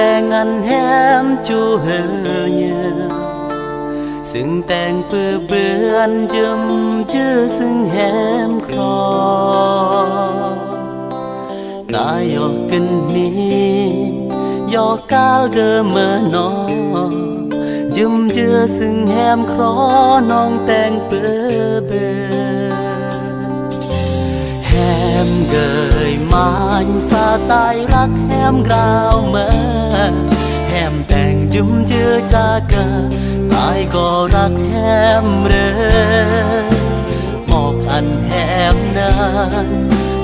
แต่งอันแฮมจูเฮเยซึ่งแต่งเปื้อเบือนจึมจื้อซึ่งแฮมคลอตายยอกกันนี้ยอกกาลเกอเมื่อนอจึมจื้อซึ่งแฮมคลอน้องแต่งเปื้อเบือนแฮมเกยมันสาตายรักแฮมกราวเมื่อแฮมแต่งจึมจื้อจากเกอตายก็รักแฮมเร่หมอกอันแฮมนั้น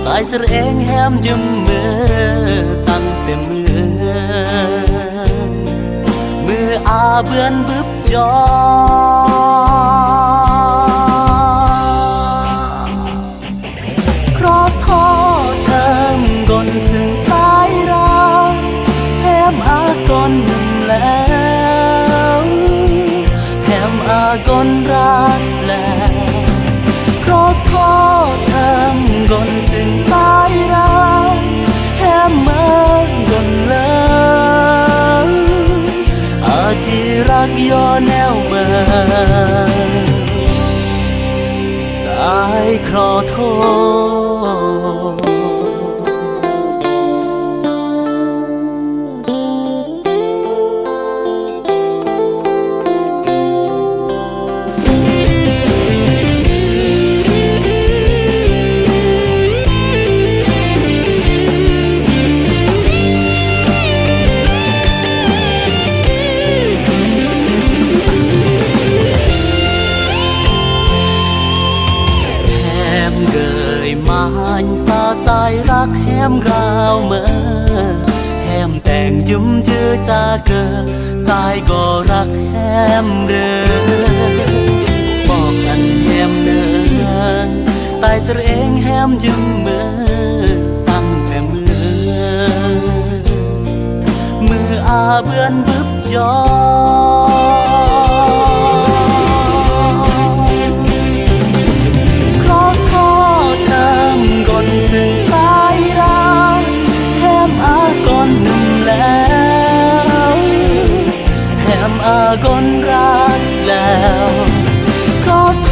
ตายเสียเองแฮมจึมมือตั้งแต่มืออาเบือนบึบจอเพราะท้อเติมกนซึ่งตายรักแฮมอากอนหนึ่งแล้วแฮมอากอนรักแล้วเพราะท้อเติมกนซึ่งตายรักแฮมเมื่อกนแล้วอาที่รักย่อแนวเมื่อตายครอโทสาตายรักแฮมราวเมื่อแฮมแต่งยืมจื้อจากเกิดตายก็รักแฮมเด้อบอกกันแฮมเนินตายเสียเองแฮมยืมมือตั้งแต่มืออาเบือนบึบจอซึ่งตายรักแฮมอากอนหนึ่งแล้วแฮมอากอนรักแล้วขอโท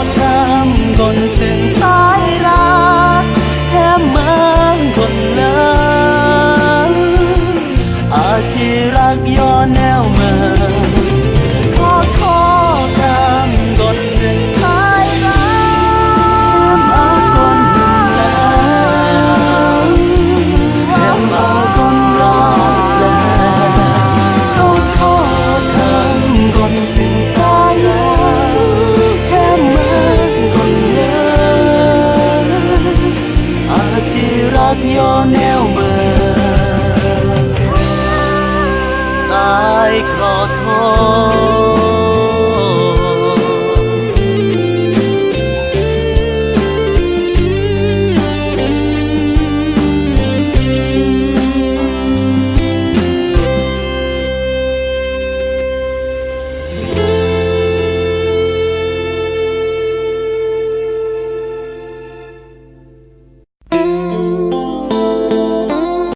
ษทำกนซึ่งตายรักแฮมเมื่อกนแล้วอาที่รักย้อนแนวเมื่อขอโทษทำกนซึ่งตายรักแฮมอากอนย้อนแนวเมื่อตายขอโทษ